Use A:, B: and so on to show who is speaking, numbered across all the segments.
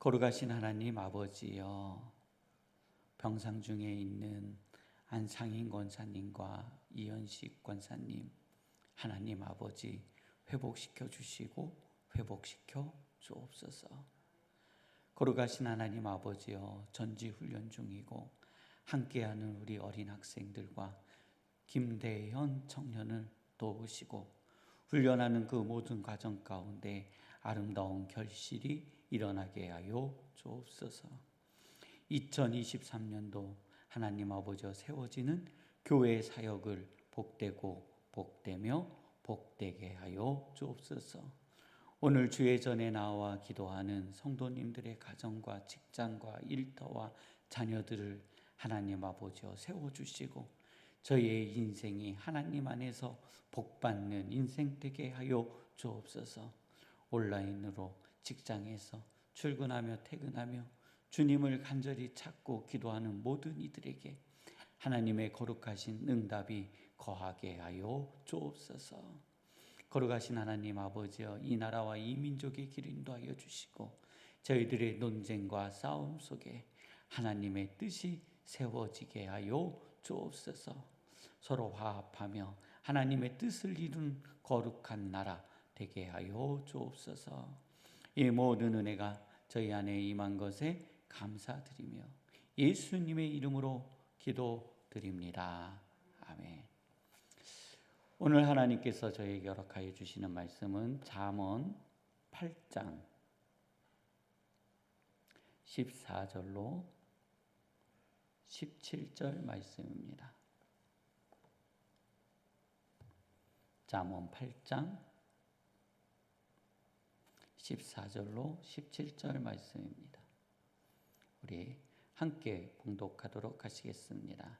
A: 거룩하신 하나님 아버지여, 병상 중에 있는 안상인 권사님과 이현식 권사님, 하나님 아버지 회복시켜 주시고 회복시켜 주옵소서. 거룩하신 하나님 아버지여, 전지훈련 중이고 함께하는 우리 어린 학생들과 김대현 청년을 도우시고 훈련하는 그 모든 과정 가운데 아름다운 결실이 일어나게 하여 주옵소서. 2023년도 하나님 아버지여 세워지는 교회의 사역을 복되고 복되며 복되게 하여 주옵소서. 오늘 주의 전에 나와 기도하는 성도님들의 가정과 직장과 일터와 자녀들을 하나님 아버지여 세워주시고 저희의 인생이 하나님 안에서 복받는 인생 되게 하여 주옵소서. 온라인으로 직장에서 출근하며 퇴근하며 주님을 간절히 찾고 기도하는 모든 이들에게 하나님의 거룩하신 응답이 거하게 하여 주옵소서. 거룩하신 하나님 아버지여, 이 나라와 이 민족의 길을 인도하여 주시고 저희들의 논쟁과 싸움 속에 하나님의 뜻이 세워지게 하여 주옵소서. 서로 화합하며 하나님의 뜻을 이룬 거룩한 나라 되게 하여 주옵소서. 이 모든 은혜가 저희 안에 임한 것에 감사드리며 예수님의 이름으로 기도드립니다. 아멘. 오늘 하나님께서 저에게 허락하여 주시는 말씀은 잠언 8장 14절로 17절 말씀입니다. 잠언 8장 14절로 17절 말씀입니다. 우리 함께 봉독하도록 하시겠습니다.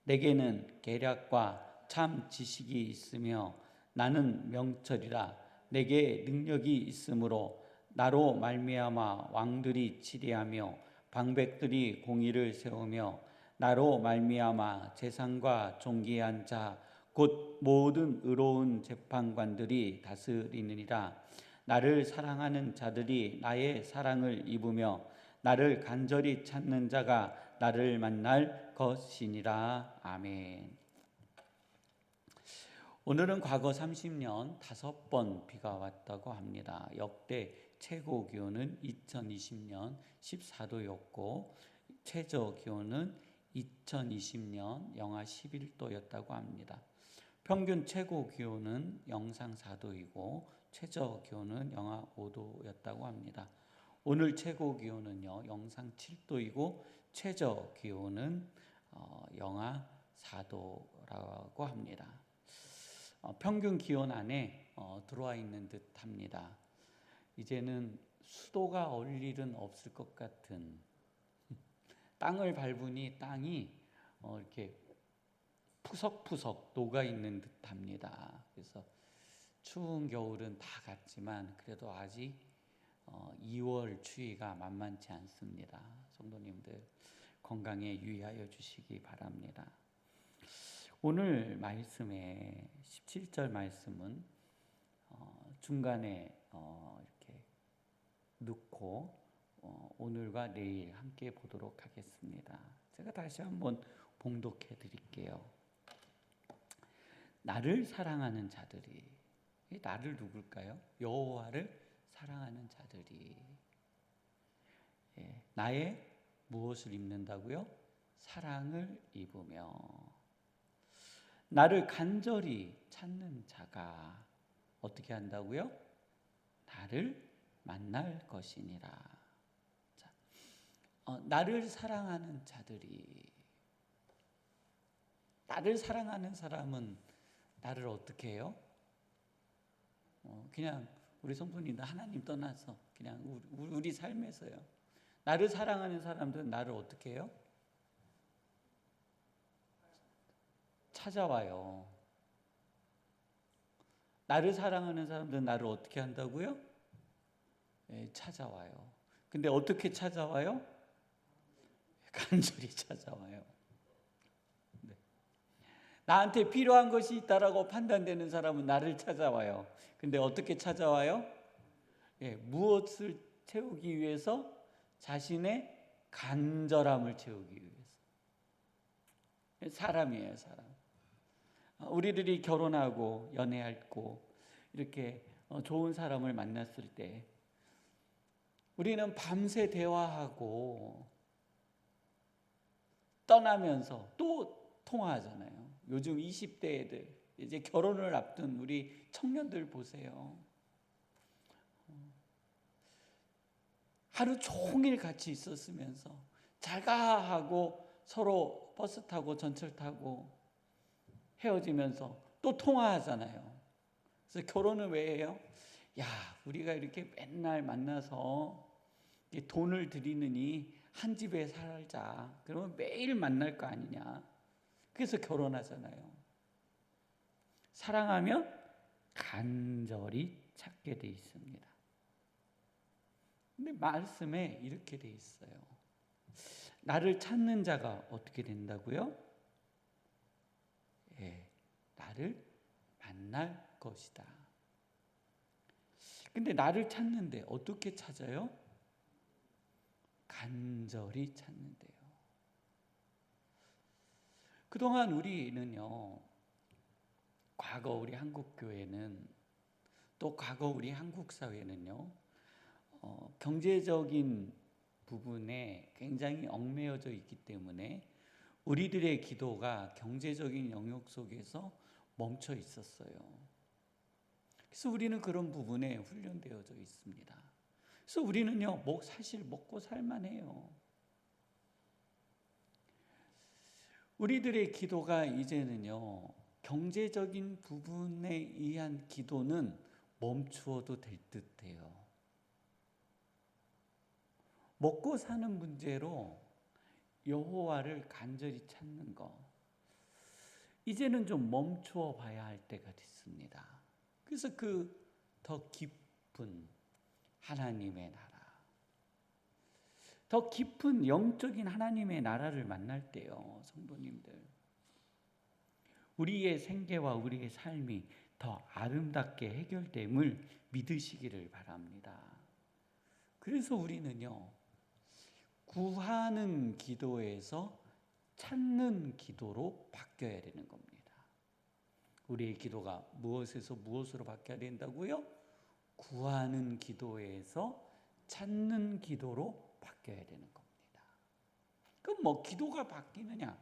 A: 내게는 계략과 참 지식이 있으며 나는 명철이라. 내게 능력이 있으므로 나로 말미암아 왕들이 치리하며 방백들이 공의를 세우며 나로 말미암아 재상과 존귀한 자 곧 모든 의로운 재판관들이 다스리느니라. 나를 사랑하는 자들이 나의 사랑을 입으며 나를 간절히 찾는 자가 나를 만날 것이니라. 아멘. 오늘은 과거 30년 5번 비가 왔다고 합니다. 역대 최고 기온은 2020년 14도였고 최저 기온은 2020년 영하 11도였다고 합니다. 평균 최고 기온은 영상 4도이고 최저 기온은 영하 5도였다고 합니다. 오늘 최고 기온은요 영상 7도이고 최저 기온은 영하 4도라고 합니다. 평균 기온 안에 들어와 있는 듯합니다. 이제는 수도가 올 일은 없을 것 같은, 땅을 밟으니 땅이 이렇게 푸석푸석 녹아 있는 듯합니다. 그래서 추운 겨울은 다 갔지만 그래도 아직 2월 추위가 만만치 않습니다. 성도님들 건강에 유의하여 주시기 바랍니다. 오늘 말씀의 17절 말씀은 중간에 이렇게 넣고 오늘과 내일 함께 보도록 하겠습니다. 제가 다시 한번 봉독해 드릴게요. 나를 사랑하는 자들이, 나를 누굴까요? 여호와를 사랑하는 자들이 나의 무엇을 입는다고요? 사랑을 입으며 나를 간절히 찾는 자가 어떻게 한다고요? 나를 만날 것이니라. 자, 나를 사랑하는 자들이, 나를 사랑하는 사람은 나를 어떻게 해요? 그냥 우리 성도님들 하나님 떠나서 그냥 우리 삶에서요. 나를 사랑하는 사람들은 나를 어떻게 해요? 찾아와요. 나를 사랑하는 사람들은 나를 어떻게 한다고요? 찾아와요. 근데 어떻게 찾아와요? 간절히 찾아와요. 네. 나한테 필요한 것이 있다라고 판단되는 사람은 나를 찾아와요. 근데 어떻게 찾아와요? 무엇을 채우기 위해서? 자신의 간절함을 채우기 위해서. 사람이에요, 사람. 우리들이 결혼하고 연애하고 이렇게 좋은 사람을 만났을 때 우리는 밤새 대화하고 떠나면서 또 통화하잖아요. 요즘 20대 애들, 이제 결혼을 앞둔 우리 청년들 보세요. 하루 종일 같이 있었으면서 잘가 하고 서로 버스 타고 전철 타고 헤어지면서 또 통화하잖아요. 그래서 결혼을 왜 해요? 야, 우리가 이렇게 맨날 만나서 돈을 들이느니 한 집에 살자. 그러면 매일 만날 거 아니냐. 그래서 결혼하잖아요. 사랑하면 간절히 찾게 돼 있습니다. 근데 말씀에 이렇게 돼 있어요. 나를 찾는 자가 어떻게 된다고요? 예, 나를 만날 것이다. 근데 나를 찾는데 어떻게 찾아요? 간절히 찾는데요. 그동안 우리는요, 과거 우리 한국 교회는 또 과거 우리 한국 사회는요, 경제적인 부분에 굉장히 얽매여져 있기 때문에 우리들의 기도가 경제적인 영역 속에서 멈춰 있었어요. 그래서 우리는 그런 부분에 훈련되어져 있습니다. 그래서 우리는요, 사실 먹고 살만해요. 우리들의 기도가 이제는요, 경제적인 부분에 의한 기도는 멈추어도 될 듯해요. 먹고 사는 문제로 여호와를 간절히 찾는 거, 이제는 좀 멈추어 봐야 할 때가 됐습니다. 그래서 더 깊은 하나님의 나라, 더 깊은 영적인 하나님의 나라를 만날 때요, 성도님들, 우리의 생계와 우리의 삶이 더 아름답게 해결됨을 믿으시기를 바랍니다. 그래서 우리는요, 구하는 기도에서 찾는 기도로 바뀌어야 되는 겁니다. 우리의 기도가 무엇에서 무엇으로 바뀌어야 된다고요? 구하는 기도에서 찾는 기도로 바뀌어야 되는 겁니다. 그럼 기도가 바뀌느냐?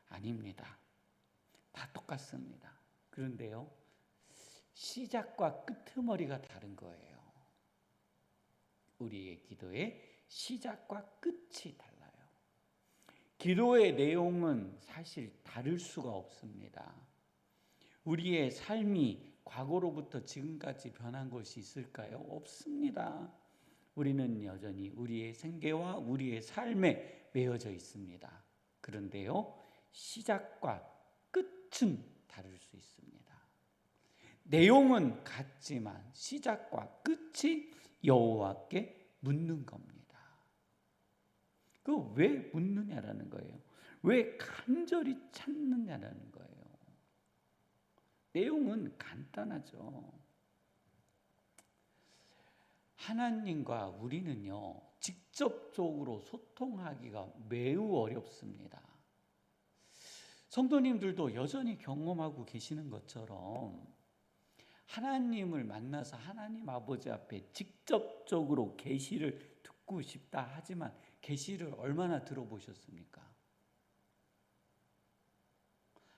A: 아닙니다. 다 똑같습니다. 그런데요, 시작과 끄트머리가 다른 거예요. 우리의 기도의 시작과 끝이 달라요. 기도의 내용은 사실 다를 수가 없습니다. 우리의 삶이 과거로부터 지금까지 변한 것이 있을까요? 없습니다. 우리는 여전히 우리의 생계와 우리의 삶에 매여져 있습니다. 그런데요, 시작과 끝은 다를 수 있습니다. 내용은 같지만 시작과 끝이 여호와께 묻는 겁니다. 왜 묻느냐라는 거예요. 왜 간절히 찾느냐라는 거예요. 내용은 간단하죠. 하나님과 우리는요, 직접적으로 소통하기가 매우 어렵습니다. 성도님들도 여전히 경험하고 계시는 것처럼 하나님을 만나서 하나님 아버지 앞에 직접적으로 계시를 듣고 싶다 하지만 계시를 얼마나 들어보셨습니까?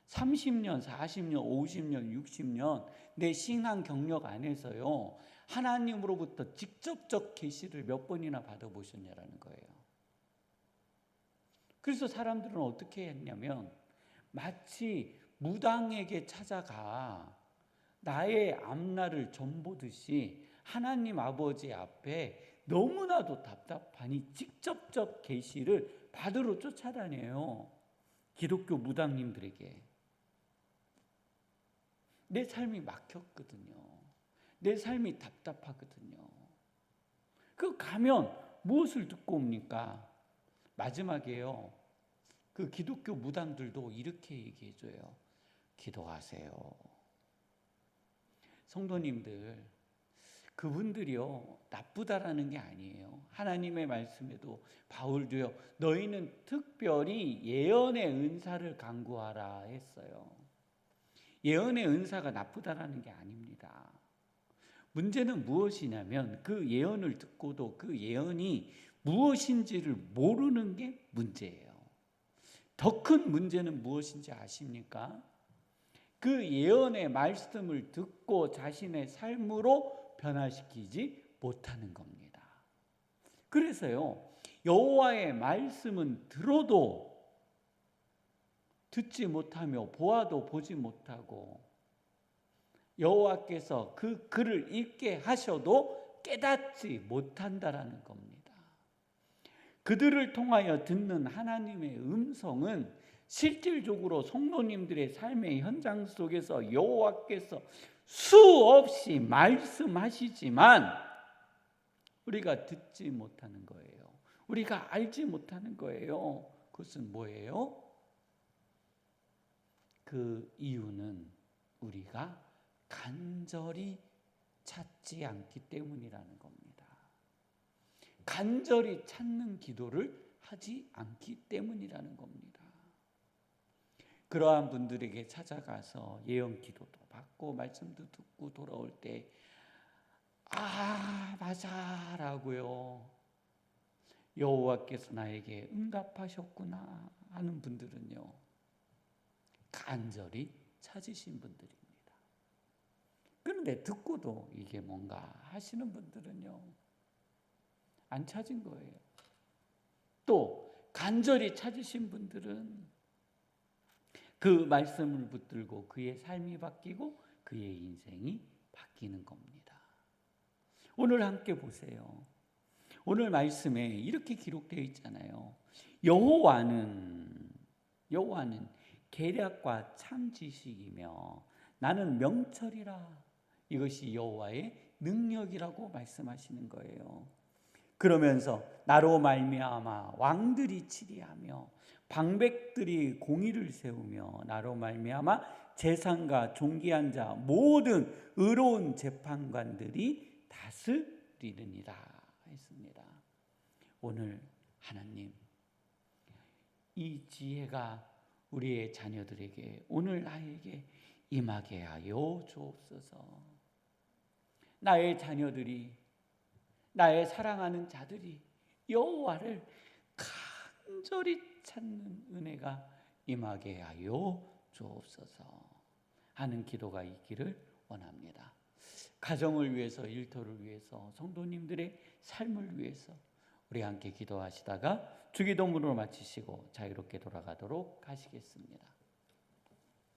A: 30년, 40년, 50년, 60년 내 신앙 경력 안에서요, 하나님으로부터 직접적 계시를 몇 번이나 받아보셨냐라는 거예요. 그래서 사람들은 어떻게 했냐면 마치 무당에게 찾아가 나의 앞날을 전보듯이 하나님 아버지 앞에 너무나도 답답하니 직접적 계시를 받으러 쫓아다녀요. 기독교 무당님들에게. 내 삶이 막혔거든요. 내 삶이 답답하거든요. 가면 무엇을 듣고 옵니까? 마지막에요, 기독교 무당들도 이렇게 그분들이요 나쁘다라는 게 아니에요. 하나님의 말씀에도 바울도요 너희는 특별히 예언의 은사를 강구하라 했어요. 예언의 은사가 나쁘다라는 게 아닙니다. 문제는 무엇이냐면 그 예언을 듣고도 그 예언이 무엇인지를 모르는 게 문제예요. 더 큰 문제는 무엇인지 아십니까? 그 예언의 말씀을 듣고 자신의 삶으로 변화시키지 못하는 겁니다. 그래서요 여호와의 말씀은 들어도 듣지 못하며 보아도 보지 못하고 여호와께서 그 글을 읽게 하셔도 깨닫지 못한다라는 겁니다. 그들을 통하여 듣는 하나님의 음성은 실질적으로 성도님들의 삶의 현장 속에서 여호와께서 수없이 말씀하시지만 우리가 듣지 못하는 거예요. 우리가 알지 못하는 거예요. 그것은 뭐예요? 그 이유는 우리가 간절히 찾지 않기 때문이라는 겁니다. 간절히 찾는 기도를 하지 않기 때문이라는 겁니다. 그러한 분들에게 찾아가서 예언 기도도 받고 말씀도 듣고 돌아올 때 맞아 라고요 여호와께서 나에게 응답하셨구나 하는 분들은요 간절히 찾으신 분들입니다. 그런데 듣고도 이게 뭔가 하시는 분들은요 안 찾은 거예요. 또 간절히 찾으신 분들은 그 말씀을 붙들고 그의 삶이 바뀌고 그의 인생이 바뀌는 겁니다. 오늘 함께 보세요. 오늘 말씀에 이렇게 기록되어 있잖아요. 여호와는 계략과 참 지식이며 나는 명철이라. 이것이 여호와의 능력이라고 말씀하시는 거예요. 그러면서 나로 말미암아 왕들이 치리하며 방백들이 공의를 세우며 나로 말미암아 재상과 존귀한 자 모든 의로운 재판관들이 다스리느니라 했습니다. 오늘 하나님 이 지혜가 우리의 자녀들에게 오늘 나에게 임하게 하여 주옵소서. 나의 자녀들이 나의 사랑하는 자들이 여호와를 간절히 찾는 은혜가 임하게 하여 주옵소서 하는 기도가 있기를 원합니다. 가정을 위해서, 일터를 위해서, 성도님들의 삶을 위해서 우리 함께 기도하시다가 주기도문으로 마치시고 자유롭게 돌아가도록 하시겠습니다.